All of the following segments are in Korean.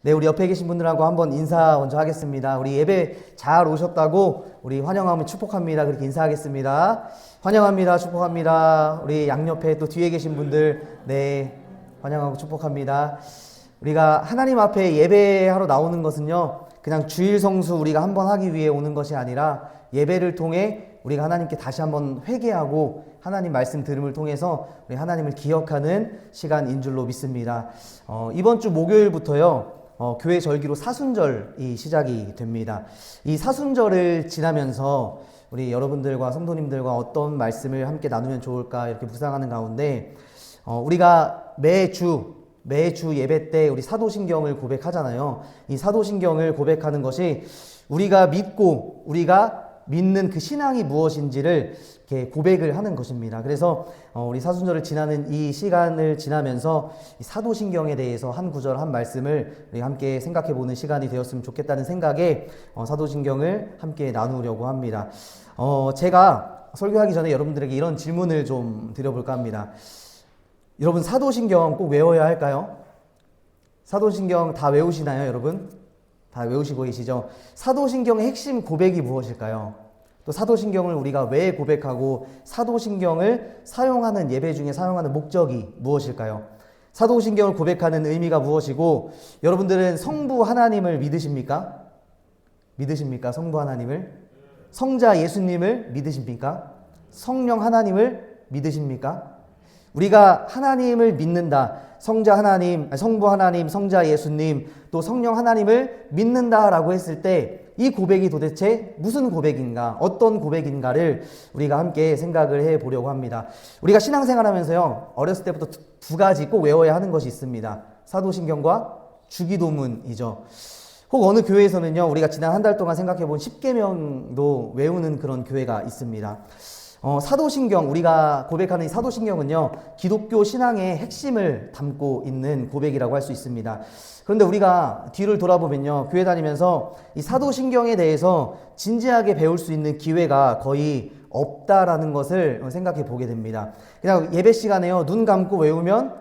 네, 우리 옆에 계신 분들하고 한번 인사 먼저 하겠습니다. 우리 예배 잘 오셨다고 우리 환영하며 축복합니다. 그렇게 인사하겠습니다. 환영합니다. 축복합니다. 우리 양옆에 또 뒤에 계신 분들, 네, 환영하고 축복합니다. 우리가 하나님 앞에 예배하러 나오는 것은요, 그냥 주일 성수 우리가 한번 하기 위해 오는 것이 아니라 예배를 통해 우리가 하나님께 다시 한번 회개하고 하나님 말씀 들음을 통해서 우리 하나님을 기억하는 시간인 줄로 믿습니다. 이번 주 목요일부터요, 교회 절기로 사순절이 시작이 됩니다. 이 사순절을 지나면서 우리 여러분들과 성도님들과 어떤 말씀을 함께 나누면 좋을까 이렇게 묵상하는 가운데 우리가 매주 예배 때 우리 사도신경을 고백하잖아요. 이 사도신경을 고백하는 것이 우리가 믿고 우리가 믿는 그 신앙이 무엇인지를 이렇게 고백을 하는 것입니다. 그래서 우리 사순절을 지나는 이 시간을 지나면서 이 사도신경에 대해서 한 구절 한 말씀을 우리 함께 생각해 보는 시간이 되었으면 좋겠다는 생각에 사도신경을 함께 나누려고 합니다. 제가 설교하기 전에 여러분들에게 이런 질문을 좀 드려볼까 합니다. 여러분, 사도신경 꼭 외워야 할까요? 사도신경 다 외우시나요, 여러분? 다 외우시고 계시죠? 사도신경의 핵심 고백이 무엇일까요? 또 사도신경을 우리가 왜 고백하고 사도신경을 사용하는 예배 중에 사용하는 목적이 무엇일까요? 사도신경을 고백하는 의미가 무엇이고 여러분들은 성부 하나님을 믿으십니까? 믿으십니까? 성부 하나님을? 성자 예수님을 믿으십니까? 성령 하나님을 믿으십니까? 우리가 하나님을 믿는다. 성자 하나님, 성부 하나님, 성자 예수님, 또 성령 하나님을 믿는다라고 했을 때 이 고백이 도대체 무슨 고백인가, 어떤 고백인가를 우리가 함께 생각을 해보려고 합니다. 우리가 신앙생활 하면서요, 어렸을 때부터 두 가지 꼭 외워야 하는 것이 있습니다. 사도신경과 주기도문이죠. 혹 어느 교회에서는요, 우리가 지난 한 달 동안 생각해본 10계명도 외우는 그런 교회가 있습니다. 사도신경, 우리가 고백하는 이 사도신경은요, 기독교 신앙의 핵심을 담고 있는 고백이라고 할 수 있습니다. 그런데 우리가 뒤를 돌아보면요, 교회 다니면서 이 사도신경에 대해서 진지하게 배울 수 있는 기회가 거의 없다라는 것을 생각해 보게 됩니다. 그냥 예배 시간에요, 눈 감고 외우면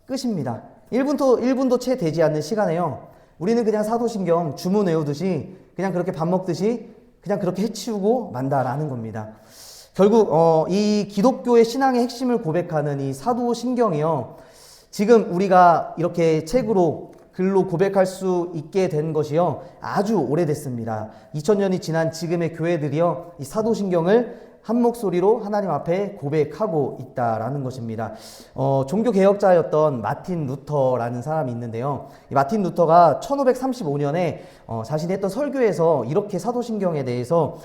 끝입니다. 1분도 채 되지 않는 시간에요, 우리는 그냥 사도신경 주문 외우듯이 그냥 그렇게 밥 먹듯이 그냥 그렇게 해치우고 만다라는 겁니다. 결국 이 기독교의 신앙의 핵심을 고백하는 이 사도신경이요, 지금 우리가 이렇게 책으로 글로 고백할 수 있게 된 것이요, 아주 오래됐습니다. 2000년이 지난 지금의 교회들이요, 이 사도신경을 한 목소리로 하나님 앞에 고백하고 있다라는 것입니다. 종교개혁자였던 마틴 루터라는 사람이 있는데요, 이 마틴 루터가 1535년에 자신이 했던 설교에서 이렇게 사도신경에 대해서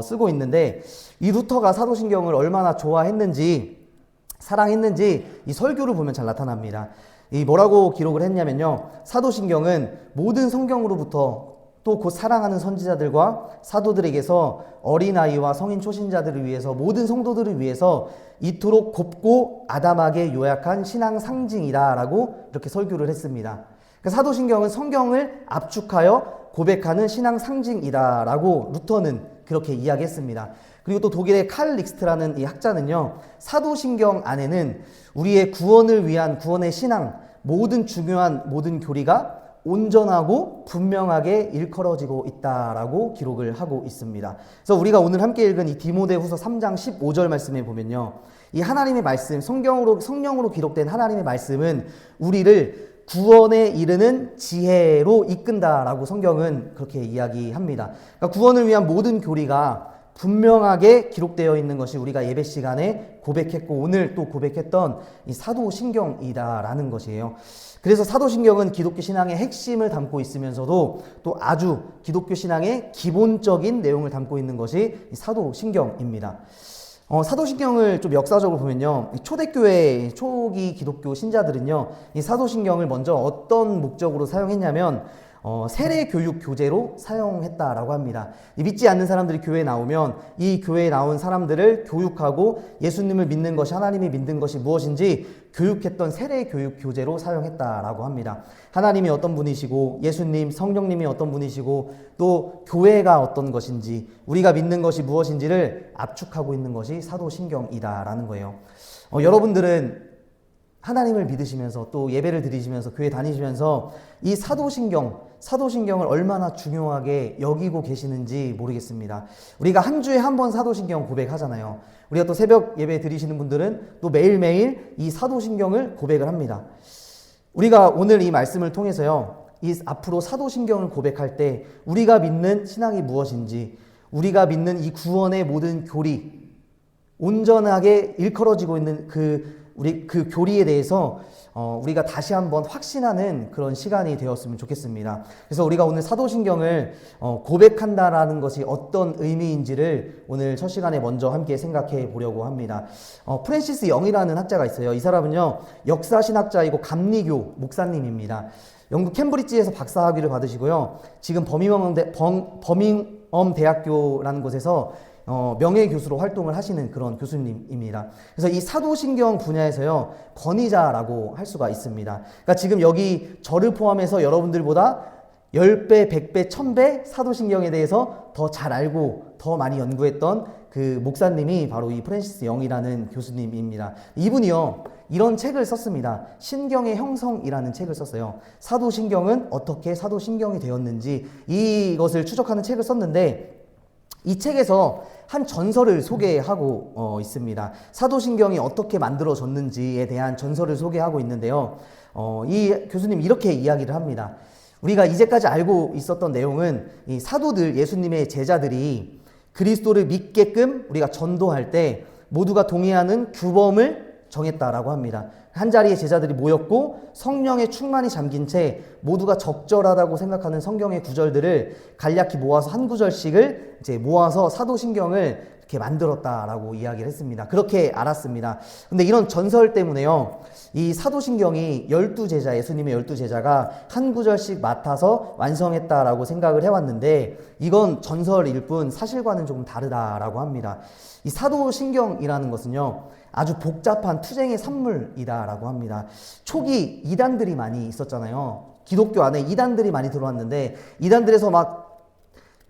쓰고 있는데, 이 루터가 사도신경을 얼마나 좋아했는지 사랑했는지 이 설교를 보면 잘 나타납니다. 이 뭐라고 기록을 했냐면요, 사도신경은 모든 성경으로부터 또 곧 사랑하는 선지자들과 사도들에게서 어린아이와 성인 초신자들을 위해서, 모든 성도들을 위해서 이토록 곱고 아담하게 요약한 신앙 상징이다 라고 이렇게 설교를 했습니다. 그러니까 사도신경은 성경을 압축하여 고백하는 신앙 상징이다 라고 루터는 그렇게 이야기했습니다. 그리고 또 독일의 칼 릭스트라는 이 학자는요, 사도신경 안에는 우리의 구원을 위한 구원의 신앙, 모든 교리가 온전하고 분명하게 일컬어지고 있다라고 기록을 하고 있습니다. 그래서 우리가 오늘 함께 읽은 이 디모데후서 3장 15절 말씀에 보면요, 이 하나님의 말씀, 성령으로 기록된 하나님의 말씀은 우리를 구원에 이르는 지혜로 이끈다라고 성경은 그렇게 이야기합니다. 그러니까 구원을 위한 모든 교리가 분명하게 기록되어 있는 것이 우리가 예배 시간에 고백했고 오늘 또 고백했던 이 사도신경이다라는 것이에요. 그래서 사도신경은 기독교 신앙의 핵심을 담고 있으면서도 또 아주 기독교 신앙의 기본적인 내용을 담고 있는 것이 이 사도신경입니다. 사도신경을 좀 역사적으로 보면요, 초대교회 초기 기독교 신자들은요, 이 사도신경을 먼저 어떤 목적으로 사용했냐면 세례 교육 교재로 사용했다라고 합니다. 믿지 않는 사람들이 교회에 나오면 이 교회에 나온 사람들을 교육하고 예수님을 믿는 것이, 하나님이 믿는 것이 무엇인지 교육했던 세례 교육 교재로 사용했다라고 합니다. 하나님이 어떤 분이시고 예수님, 성령님이 어떤 분이시고 또 교회가 어떤 것인지, 우리가 믿는 것이 무엇인지를 압축하고 있는 것이 사도신경이다라는 거예요. 여러분들은 하나님을 믿으시면서 또 예배를 드리시면서 교회 다니시면서 이 사도신경을 얼마나 중요하게 여기고 계시는지 모르겠습니다. 우리가 한 주에 한 번 사도신경 고백하잖아요. 우리가 또 새벽 예배 드리시는 분들은 또 매일매일 이 사도신경을 고백을 합니다. 우리가 오늘 이 말씀을 통해서요, 이 앞으로 사도신경을 고백할 때 우리가 믿는 신앙이 무엇인지, 우리가 믿는 이 구원의 모든 교리, 온전하게 일컬어지고 있는 그 교리에 대해서 우리가 다시 한번 확신하는 그런 시간이 되었으면 좋겠습니다. 그래서 우리가 오늘 사도신경을 고백한다라는 것이 어떤 의미인지를 오늘 첫 시간에 먼저 함께 생각해 보려고 합니다. 프랜시스 영이라는 학자가 있어요. 이 사람은요, 역사신학자이고 감리교 목사님입니다. 영국 캠브리지에서 박사학위를 받으시고요, 지금 버밍엄 대학교라는 곳에서 명예교수로 활동을 하시는 그런 교수님입니다. 그래서 이 사도신경 분야에서요, 권위자라고 할 수가 있습니다. 그러니까 지금 여기 저를 포함해서 여러분들보다 10배, 100배, 1000배 사도신경에 대해서 더 잘 알고 더 많이 연구했던 그 목사님이 바로 이 프랜시스 영이라는 교수님입니다. 이분이요, 이런 책을 썼습니다. 신경의 형성이라는 책을 썼어요. 사도신경은 어떻게 사도신경이 되었는지 이것을 추적하는 책을 썼는데, 이 책에서 한 전설을 소개하고 있습니다. 사도신경이 어떻게 만들어졌는지에 대한 전설을 소개하고 있는데요. 이 교수님 이렇게 이야기를 합니다. 우리가 이제까지 알고 있었던 내용은 이 사도들, 예수님의 제자들이 그리스도를 믿게끔 우리가 전도할 때 모두가 동의하는 규범을 정했다라고 합니다. 한 자리에 제자들이 모였고 성령의 충만이 잠긴 채 모두가 적절하다고 생각하는 성경의 구절들을 간략히 모아서 한 구절씩을 이제 모아서 사도신경을 이렇게 만들었다라고 이야기를 했습니다. 그렇게 알았습니다. 근데 이런 전설 때문에요, 이 사도신경이 12제자, 예수님의 12제자가 한 구절씩 맡아서 완성했다라고 생각을 해왔는데, 이건 전설일 뿐 사실과는 조금 다르다라고 합니다. 이 사도신경이라는 것은요, 아주 복잡한 투쟁의 산물이다라고 합니다. 초기 이단들이 많이 있었잖아요. 기독교 안에 이단들이 많이 들어왔는데, 이단들에서 막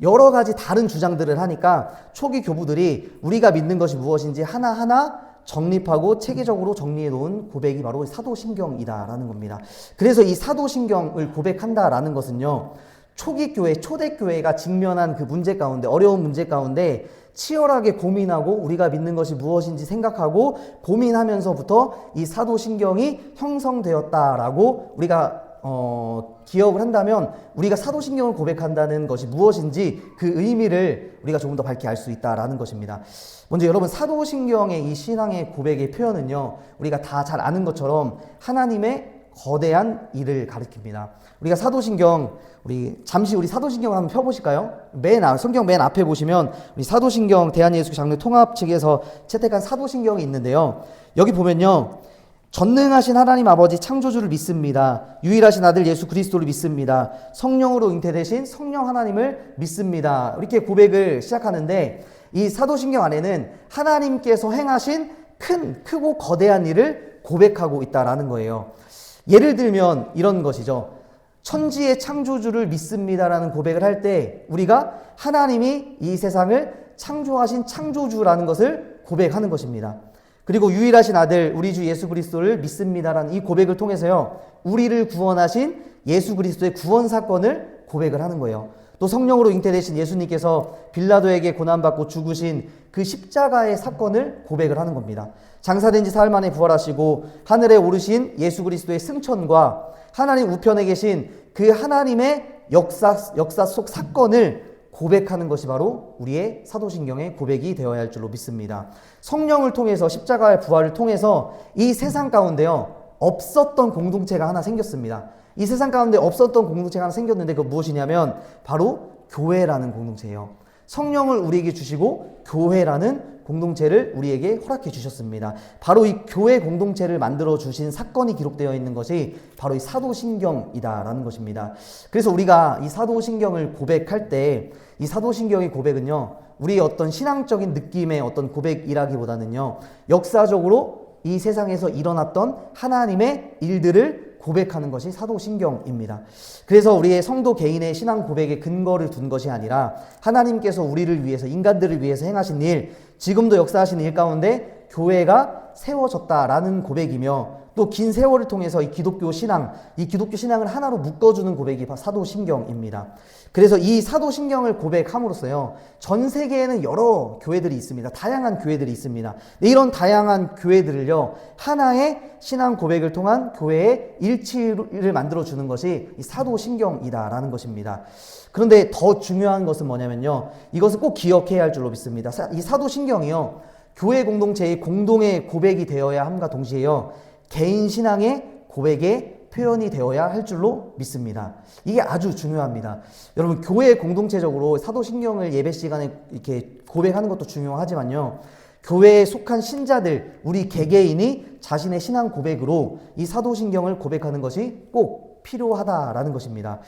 여러 가지 다른 주장들을 하니까 초기 교부들이 우리가 믿는 것이 무엇인지 하나하나 정립하고 체계적으로 정리해 놓은 고백이 바로 사도신경이다라는 겁니다. 그래서 이 사도신경을 고백한다라는 것은요, 초기 교회, 초대교회가 직면한 그 문제 가운데, 어려운 문제 가운데 치열하게 고민하고 우리가 믿는 것이 무엇인지 생각하고 고민하면서부터 이 사도신경이 형성되었다라고 우리가 기억을 한다면, 우리가 사도신경을 고백한다는 것이 무엇인지 그 의미를 우리가 조금 더 밝게 알 수 있다라는 것입니다. 먼저 여러분, 사도신경의 이 신앙의 고백의 표현은요, 우리가 다 잘 아는 것처럼 하나님의 거대한 일을 가리킵니다. 우리가 사도신경, 잠시 우리 사도신경을 한번 펴보실까요? 성경 맨 앞에 보시면 우리 사도신경 대한예수교 장로 통합 측에서 채택한 사도신경이 있는데요. 여기 보면요, 전능하신 하나님 아버지 창조주를 믿습니다. 유일하신 아들 예수 그리스도를 믿습니다. 성령으로 잉태되신 성령 하나님을 믿습니다. 이렇게 고백을 시작하는데, 이 사도신경 안에는 하나님께서 행하신 크고 거대한 일을 고백하고 있다라는 거예요. 예를 들면 이런 것이죠. 천지의 창조주를 믿습니다라는 고백을 할 때 우리가 하나님이 이 세상을 창조하신 창조주라는 것을 고백하는 것입니다. 그리고 유일하신 아들 우리 주 예수 그리스도를 믿습니다라는 이 고백을 통해서요, 우리를 구원하신 예수 그리스도의 구원 사건을 고백을 하는 거예요. 또 성령으로 잉태되신 예수님께서 빌라도에게 고난받고 죽으신 그 십자가의 사건을 고백을 하는 겁니다. 장사된 지 사흘 만에 부활하시고 하늘에 오르신 예수 그리스도의 승천과 하나님 우편에 계신 그 하나님의 역사 속 사건을 고백하는 것이 바로 우리의 사도신경의 고백이 되어야 할 줄로 믿습니다. 성령을 통해서, 십자가의 부활을 통해서 이 세상 가운데요, 없었던 공동체가 하나 생겼습니다. 이 세상 가운데 없었던 공동체가 하나 생겼는데, 그거 무엇이냐면 바로 교회라는 공동체예요. 성령을 우리에게 주시고 교회라는 공동체를 우리에게 허락해 주셨습니다. 바로 이 교회 공동체를 만들어 주신 사건이 기록되어 있는 것이 바로 이 사도신경이다라는 것입니다. 그래서 우리가 이 사도신경을 고백할 때, 이 사도신경의 고백은요, 우리의 어떤 신앙적인 느낌의 어떤 고백이라기보다는요, 역사적으로 이 세상에서 일어났던 하나님의 일들을 고백하는 것이 사도신경입니다. 그래서 우리의 성도 개인의 신앙 고백에 근거를 둔 것이 아니라 하나님께서 우리를 위해서, 인간들을 위해서 행하신 일, 지금도 역사하시는 일 가운데 교회가 세워졌다라는 고백이며 또 긴 세월을 통해서 이 기독교 신앙을 하나로 묶어주는 고백이 사도신경입니다. 그래서 이 사도신경을 고백함으로써요, 전 세계에는 여러 교회들이 있습니다. 다양한 교회들이 있습니다. 이런 다양한 교회들을요, 하나의 신앙 고백을 통한 교회의 일치를 만들어주는 것이 이 사도신경이다라는 것입니다. 그런데 더 중요한 것은 뭐냐면요, 이것을 꼭 기억해야 할 줄로 믿습니다. 이 사도신경이요, 교회 공동체의 공동의 고백이 되어야 함과 동시에요, 개인 신앙의 고백의 표현이 되어야 할 줄로 믿습니다. 이게 아주 중요합니다. 여러분, 교회 공동체적으로 사도신경을 예배 시간에 이렇게 고백하는 것도 중요하지만요, 교회에 속한 신자들, 우리 개개인이 자신의 신앙 고백으로 이 사도신경을 고백하는 것이 꼭 필요하다라는 것입니다.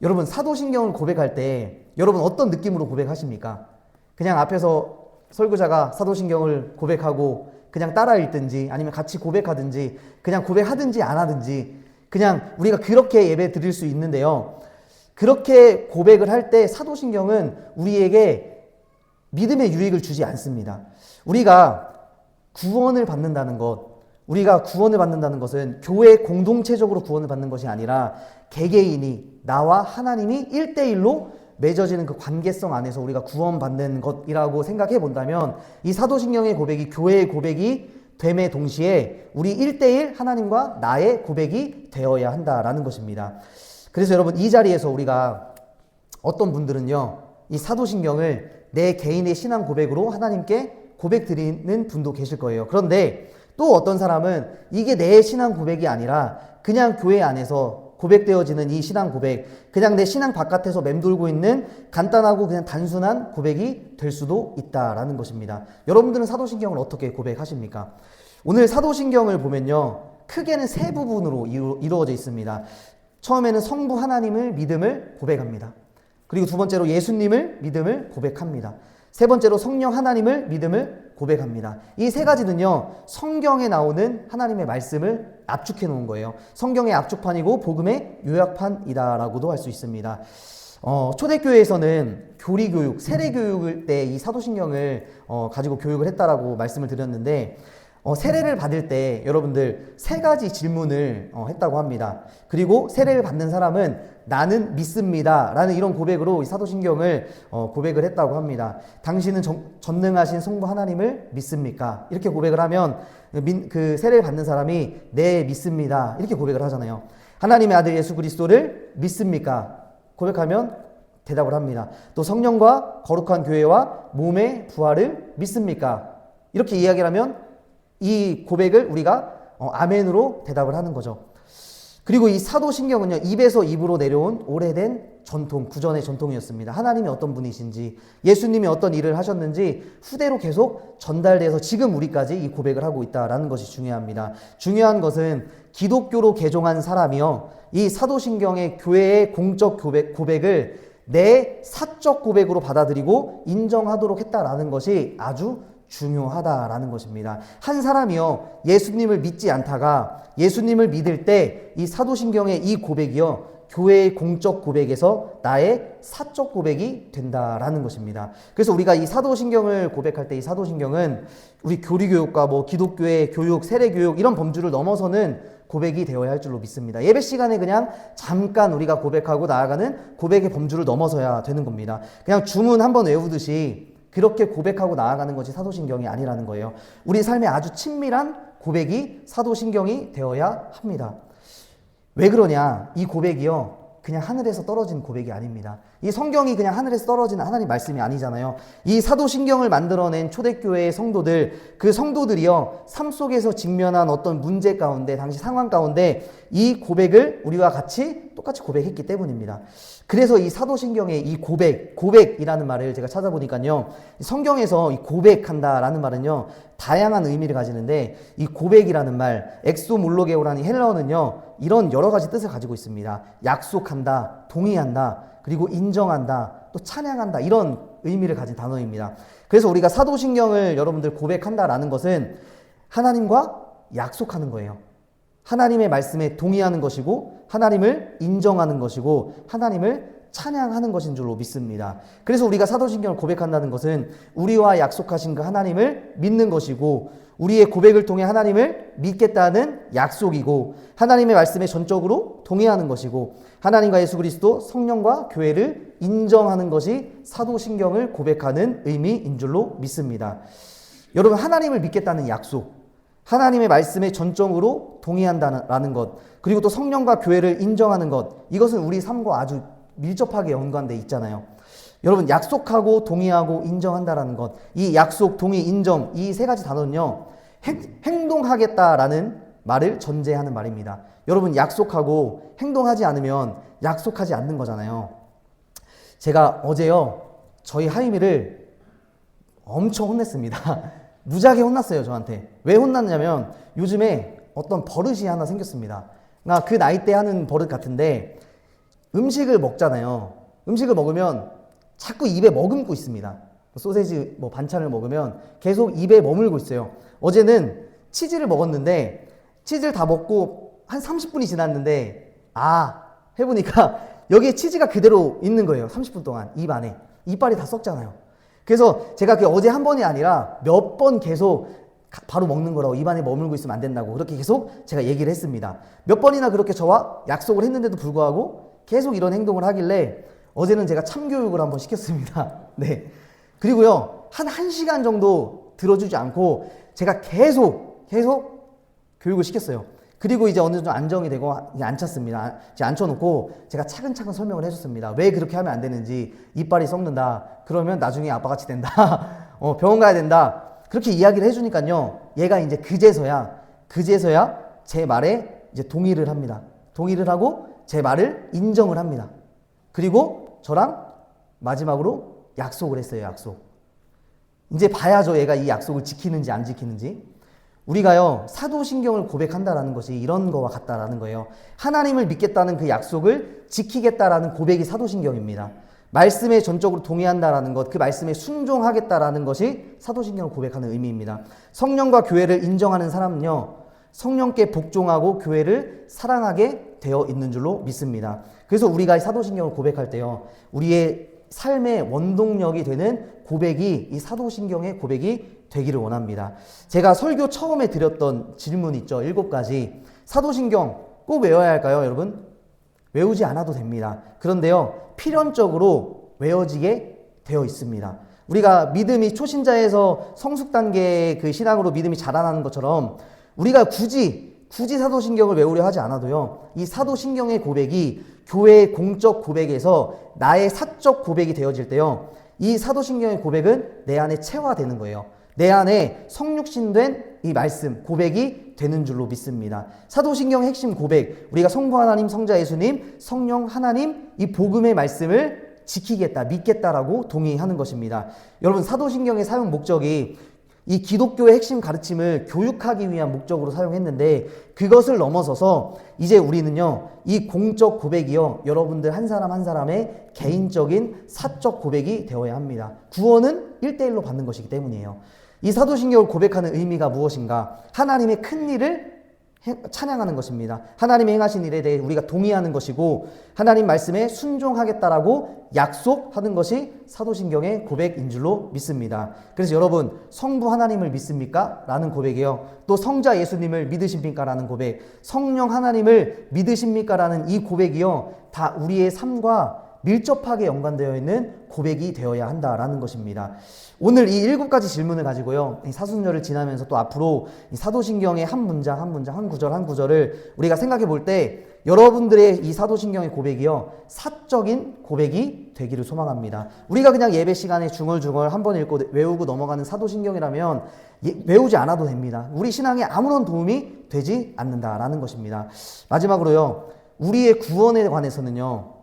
여러분, 사도신경을 고백할 때 여러분 어떤 느낌으로 고백하십니까? 그냥 앞에서 설교자가 사도신경을 고백하고 그냥 따라 읽든지 아니면 같이 고백하든지 그냥 고백하든지 안 하든지 그냥 우리가 그렇게 예배 드릴 수 있는데요, 그렇게 고백을 할 때 사도신경은 우리에게 믿음의 유익을 주지 않습니다. 우리가 구원을 받는다는 것은 교회 공동체적으로 구원을 받는 것이 아니라 개개인이 나와 하나님이 1대1로 맺어지는 그 관계성 안에서 우리가 구원받는 것이라고 생각해 본다면 이 사도신경의 고백이 교회의 고백이 됨에 동시에 우리 1대1 하나님과 나의 고백이 되어야 한다라는 것입니다. 그래서 여러분, 이 자리에서 우리가 어떤 분들은요, 이 사도신경을 내 개인의 신앙 고백으로 하나님께 고백 드리는 분도 계실 거예요. 그런데 또 어떤 사람은 이게 내 신앙 고백이 아니라 그냥 교회 안에서 고백되어지는 이 신앙 고백, 그냥 내 신앙 바깥에서 맴돌고 있는 간단하고 그냥 단순한 고백이 될 수도 있다라는 것입니다. 여러분들은 사도신경을 어떻게 고백하십니까? 오늘 사도신경을 보면요, 크게는 세 부분으로 이루어져 있습니다. 처음에는 성부 하나님을 믿음을 고백합니다. 그리고 두 번째로 예수님을 믿음을 고백합니다. 세 번째로 성령 하나님을 믿음을 고백합니다. 이 세 가지는요, 성경에 나오는 하나님의 말씀을 압축해 놓은 거예요. 성경의 압축판이고 복음의 요약판이다라고도 할 수 있습니다. 초대교회에서는 교리교육, 세례교육을 때 이 사도신경을 가지고 교육을 했다라고 말씀을 드렸는데, 세례를 받을 때 여러분들 세 가지 질문을 했다고 합니다. 그리고 세례를 받는 사람은 나는 믿습니다 라는 이런 고백으로 이 사도신경을 고백을 했다고 합니다. 당신은 전능하신 성부 하나님을 믿습니까? 이렇게 고백을 하면 그 세례를 받는 사람이 네, 믿습니다 이렇게 고백을 하잖아요. 하나님의 아들 예수 그리스도를 믿습니까? 고백하면 대답을 합니다. 또 성령과 거룩한 교회와 몸의 부활을 믿습니까? 이렇게 이야기를 하면 이 고백을 우리가 아멘으로 대답을 하는 거죠. 그리고 이 사도신경은요, 입에서 입으로 내려온 오래된 전통, 구전의 전통이었습니다. 하나님이 어떤 분이신지, 예수님이 어떤 일을 하셨는지 후대로 계속 전달돼서 지금 우리까지 이 고백을 하고 있다라는 것이 중요합니다. 중요한 것은 기독교로 개종한 사람이요, 이 사도신경의 교회의 공적 고백을 내 사적 고백으로 받아들이고 인정하도록 했다라는 것이 아주 중요하다라는 것입니다. 한 사람이요, 예수님을 믿지 않다가 예수님을 믿을 때 이 사도신경의 이 고백이요, 교회의 공적 고백에서 나의 사적 고백이 된다라는 것입니다. 그래서 우리가 이 사도신경을 고백할 때 이 사도신경은 우리 교리교육과 기독교의 교육, 세례교육 이런 범주를 넘어서는 고백이 되어야 할 줄로 믿습니다. 예배 시간에 그냥 잠깐 우리가 고백하고 나아가는 고백의 범주를 넘어서야 되는 겁니다. 그냥 주문 한번 외우듯이 그렇게 고백하고 나아가는 것이 사도신경이 아니라는 거예요. 우리 삶에 아주 친밀한 고백이 사도신경이 되어야 합니다. 왜 그러냐? 이 고백이요, 그냥 하늘에서 떨어진 고백이 아닙니다. 이 성경이 그냥 하늘에서 떨어진 하나님 말씀이 아니잖아요. 이 사도신경을 만들어낸 초대교회의 성도들, 그 성도들이요, 삶 속에서 직면한 어떤 문제 가운데, 당시 상황 가운데 이 고백을 우리와 똑같이 고백했기 때문입니다. 그래서 이 사도신경의 이 고백이라는 말을 제가 찾아보니까요, 성경에서 이 고백한다라는 말은요, 다양한 의미를 가지는데 이 고백이라는 말, 엑소몰로게오라는 헬라어는요, 이런 여러 가지 뜻을 가지고 있습니다. 약속한다, 동의한다, 그리고 인정한다, 또 찬양한다, 이런 의미를 가진 단어입니다. 그래서 우리가 사도신경을 여러분들 고백한다라는 것은 하나님과 약속하는 거예요. 하나님의 말씀에 동의하는 것이고, 하나님을 인정하는 것이고, 하나님을 찬양하는 것인 줄로 믿습니다. 그래서 우리가 사도신경을 고백한다는 것은 우리와 약속하신 그 하나님을 믿는 것이고, 우리의 고백을 통해 하나님을 믿겠다는 약속이고, 하나님의 말씀에 전적으로 동의하는 것이고, 하나님과 예수 그리스도, 성령과 교회를 인정하는 것이 사도신경을 고백하는 의미인 줄로 믿습니다. 여러분, 하나님을 믿겠다는 약속, 하나님의 말씀에 전적으로 동의한다는 것, 그리고 또 성령과 교회를 인정하는 것, 이것은 우리 삶과 아주 밀접하게 연관되어 있잖아요. 여러분, 약속하고 동의하고 인정한다라는 것, 이 약속, 동의, 인정, 이 세 가지 단어는요, 행동하겠다라는 말을 전제하는 말입니다. 여러분, 약속하고 행동하지 않으면 약속하지 않는 거잖아요. 제가 어제요, 저희 하임이를 엄청 혼냈습니다. 무지하게 혼났어요, 저한테. 왜 혼났냐면 요즘에 어떤 버릇이 하나 생겼습니다. 그러니까 그 나이 때 하는 버릇 같은데, 음식을 먹잖아요. 음식을 먹으면 자꾸 입에 머금고 있습니다. 소세지 반찬을 먹으면 계속 입에 머물고 있어요. 어제는 치즈를 먹었는데, 치즈를 다 먹고 한 30분이 지났는데, 해보니까 여기에 치즈가 그대로 있는 거예요. 30분 동안 입 안에. 이빨이 다 썩잖아요. 그래서 제가 어제 한 번이 아니라 몇 번 계속 바로 먹는 거라고, 입안에 머물고 있으면 안 된다고 그렇게 계속 제가 얘기를 했습니다. 몇 번이나 그렇게 저와 약속을 했는데도 불구하고 계속 이런 행동을 하길래 어제는 제가 참교육을 한번 시켰습니다. 네. 그리고요, 한 1시간 정도 들어주지 않고 제가 계속 교육을 시켰어요. 그리고 이제 어느 정도 안정이 되고 앉혔습니다. 이제 앉혀놓고 제가 차근차근 설명을 해줬습니다. 왜 그렇게 하면 안 되는지. 이빨이 썩는다. 그러면 나중에 아빠같이 된다. 병원 가야 된다. 그렇게 이야기를 해주니까요, 얘가 이제 그제서야 제 말에 이제 동의를 합니다. 동의를 하고 제 말을 인정을 합니다. 그리고 저랑 마지막으로 약속을 했어요. 약속. 이제 봐야죠, 얘가 이 약속을 지키는지 안 지키는지. 우리가요, 사도신경을 고백한다라는 것이 이런 거와 같다라는 거예요. 하나님을 믿겠다는 그 약속을 지키겠다라는 고백이 사도신경입니다. 말씀에 전적으로 동의한다라는 것, 그 말씀에 순종하겠다라는 것이 사도신경을 고백하는 의미입니다. 성령과 교회를 인정하는 사람은요, 성령께 복종하고 교회를 사랑하게 되어 있는 줄로 믿습니다. 그래서 우리가 사도신경을 고백할 때요, 우리의 삶의 원동력이 되는 고백이 이 사도신경의 고백이 되기를 원합니다. 제가 설교 처음에 드렸던 질문 있죠. 7가지. 사도신경 꼭 외워야 할까요, 여러분? 외우지 않아도 됩니다. 그런데요, 필연적으로 외워지게 되어 있습니다. 우리가 믿음이 초신자에서 성숙 단계의 그 신앙으로 믿음이 자라나는 것처럼 우리가 굳이 사도신경을 외우려 하지 않아도요, 이 사도신경의 고백이 교회의 공적 고백에서 나의 사적 고백이 되어질 때요, 이 사도신경의 고백은 내 안에 체화되는 거예요. 내 안에 성육신된 이 말씀, 고백이 되는 줄로 믿습니다. 사도신경의 핵심 고백, 우리가 성부 하나님, 성자 예수님, 성령 하나님, 이 복음의 말씀을 지키겠다, 믿겠다라고 동의하는 것입니다. 여러분, 사도신경의 사용 목적이 이 기독교의 핵심 가르침을 교육하기 위한 목적으로 사용했는데, 그것을 넘어서서 이제 우리는요, 이 공적 고백이요, 여러분들 한 사람 한 사람의 개인적인 사적 고백이 되어야 합니다. 구원은 1대1로 받는 것이기 때문이에요. 이 사도신경을 고백하는 의미가 무엇인가? 하나님의 큰 일을 찬양하는 것입니다. 하나님의 행하신 일에 대해 우리가 동의하는 것이고, 하나님 말씀에 순종하겠다라고 약속하는 것이 사도신경의 고백인 줄로 믿습니다. 그래서 여러분, 성부 하나님을 믿습니까? 라는 고백이요, 또 성자 예수님을 믿으십니까? 라는 고백, 성령 하나님을 믿으십니까? 라는 이 고백이요, 다 우리의 삶과 밀접하게 연관되어 있는 고백이 되어야 한다라는 것입니다. 오늘 이 7가지 질문을 가지고요, 이 사순절을 지나면서 또 앞으로 이 사도신경의 한 문장, 한 구절, 한 구절을 우리가 생각해 볼 때, 여러분들의 이 사도신경의 고백이요, 사적인 고백이 되기를 소망합니다. 우리가 그냥 예배 시간에 중얼중얼 한번 읽고 외우고 넘어가는 사도신경이라면 외우지 않아도 됩니다. 우리 신앙에 아무런 도움이 되지 않는다라는 것입니다. 마지막으로요, 우리의 구원에 관해서는요,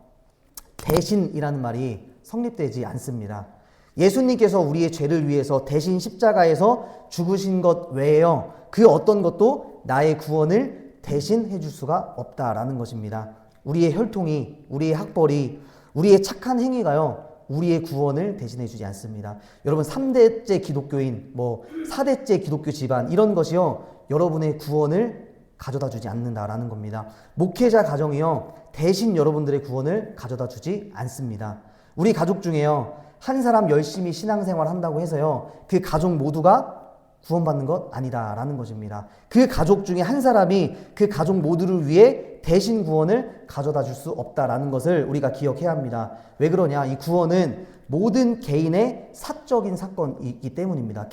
대신이라는 말이 성립되지 않습니다. 예수님께서 우리의 죄를 위해서 대신 십자가에서 죽으신 것 외에요, 그 어떤 것도 나의 구원을 대신해 줄 수가 없다라는 것입니다. 우리의 혈통이, 우리의 학벌이, 우리의 착한 행위가요, 우리의 구원을 대신해 주지 않습니다. 여러분, 3대째 기독교인, 4대째 기독교 집안, 이런 것이요, 여러분의 구원을 가져다 주지 않는다라는 겁니다. 목회자 가정이요, 대신 여러분들의 구원을 가져다 주지 않습니다. 우리 가족 중에요, 한 사람 열심히 신앙생활 한다고 해서요, 그 가족 모두가 구원받는 것 아니다라는 것입니다. 그 가족 중에 한 사람이 그 가족 모두를 위해 대신 구원을 가져다 줄 수 없다라는 것을 우리가 기억해야 합니다. 왜 그러냐? 이 구원은 모든 개인의 사적인 사건이기 때문입니다.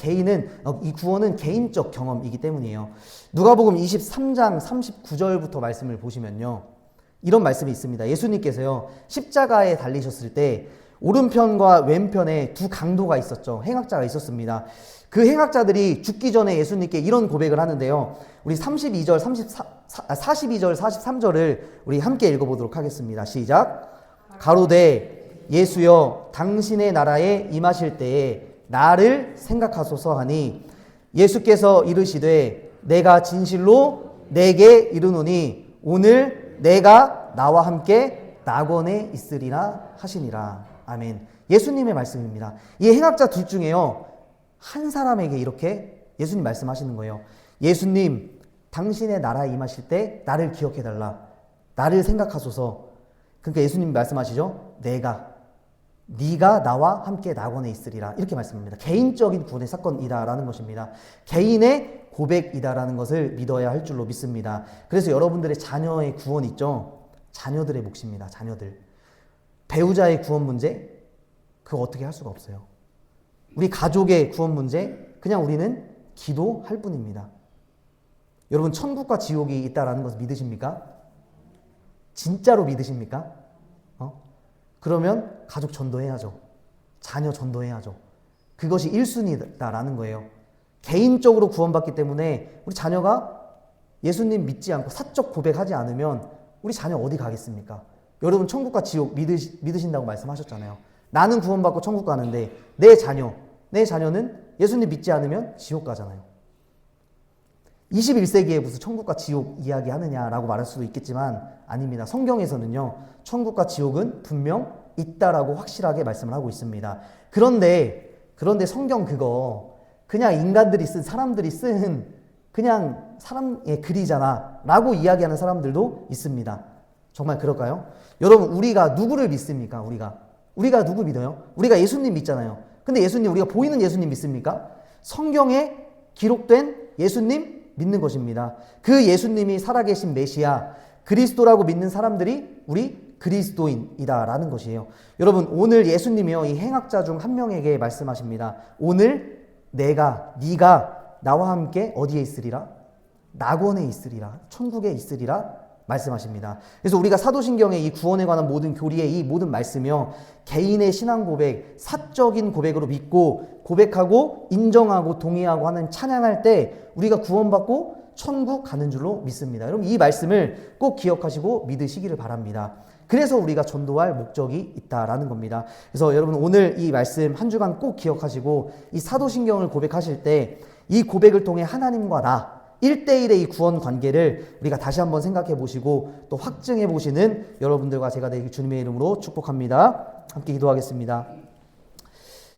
이 구원은 개인적 경험이기 때문이에요. 누가복음 23장 39절부터 말씀을 보시면요, 이런 말씀이 있습니다. 예수님께서요, 십자가에 달리셨을 때 오른편과 왼편에 두 강도가 있었죠. 행악자가 있었습니다. 그 행악자들이 죽기 전에 예수님께 이런 고백을 하는데요, 우리 42절, 42절, 43절을 우리 함께 읽어보도록 하겠습니다. 시작. 가로되 예수여 당신의 나라에 임하실 때에 나를 생각하소서 하니, 예수께서 이르시되 내가 진실로 내게 이르노니 오늘 내가 나와 함께 낙원에 있으리라 하시니라. 아멘. 예수님의 말씀입니다. 이 행악자 둘 중에요, 한 사람에게 이렇게 예수님 말씀하시는 거예요. 예수님, 당신의 나라에 임하실 때 나를 기억해달라. 나를 생각하소서. 그러니까 예수님이 말씀하시죠. 네가 나와 함께 낙원에 있으리라. 이렇게 말씀합니다. 개인적인 구원의 사건이다라는 것입니다. 개인의 고백이다라는 것을 믿어야 할 줄로 믿습니다. 그래서 여러분들의 자녀의 구원 있죠. 자녀들의 몫입니다. 자녀들. 배우자의 구원 문제, 그거 어떻게 할 수가 없어요. 우리 가족의 구원 문제, 그냥 우리는 기도할 뿐입니다. 여러분, 천국과 지옥이 있다라는 것을 믿으십니까? 진짜로 믿으십니까? 그러면 가족 전도해야죠. 자녀 전도해야죠. 그것이 1순위다라는 거예요. 개인적으로 구원받기 때문에 우리 자녀가 예수님 믿지 않고 사적 고백하지 않으면 우리 자녀 어디 가겠습니까? 여러분, 천국과 지옥 믿으신다고 말씀하셨잖아요. 나는 구원받고 천국 가는데 내 자녀는 예수님 믿지 않으면 지옥 가잖아요. 21세기에 무슨 천국과 지옥 이야기 하느냐라고 말할 수도 있겠지만 아닙니다. 성경에서는요, 천국과 지옥은 분명 있다라고 확실하게 말씀을 하고 있습니다. 그런데 성경 그거 그냥 인간들이 쓴, 사람들이 쓴 그냥 사람의 글이잖아 라고 이야기하는 사람들도 있습니다. 정말 그럴까요? 여러분, 우리가 누구를 믿습니까? 우리가 누구 믿어요? 우리가 예수님 믿잖아요. 근데 예수님, 우리가 보이는 예수님 믿습니까? 성경에 기록된 예수님 믿는 것입니다. 그 예수님이 살아계신 메시아, 그리스도라고 믿는 사람들이 우리 그리스도인이다라는 것이에요. 여러분, 오늘 예수님이요, 이 행악자 중 한 명에게 말씀하십니다. 오늘 네가 나와 함께 어디에 있으리라? 낙원에 있으리라. 천국에 있으리라 말씀하십니다. 그래서 우리가 사도신경의 이 구원에 관한 모든 교리의 이 모든 말씀이요, 개인의 신앙 고백, 사적인 고백으로 믿고 고백하고 인정하고 동의하고 하는 찬양할 때 우리가 구원받고 천국 가는 줄로 믿습니다. 여러분, 이 말씀을 꼭 기억하시고 믿으시기를 바랍니다. 그래서 우리가 전도할 목적이 있다라는 겁니다. 그래서 여러분, 오늘 이 말씀 한 주간 꼭 기억하시고 이 사도신경을 고백하실 때 이 고백을 통해 하나님과 나 1대1의 이 구원 관계를 우리가 다시 한번 생각해 보시고 또 확증해 보시는 여러분들과 제가 되길 주님의 이름으로 축복합니다. 함께 기도하겠습니다.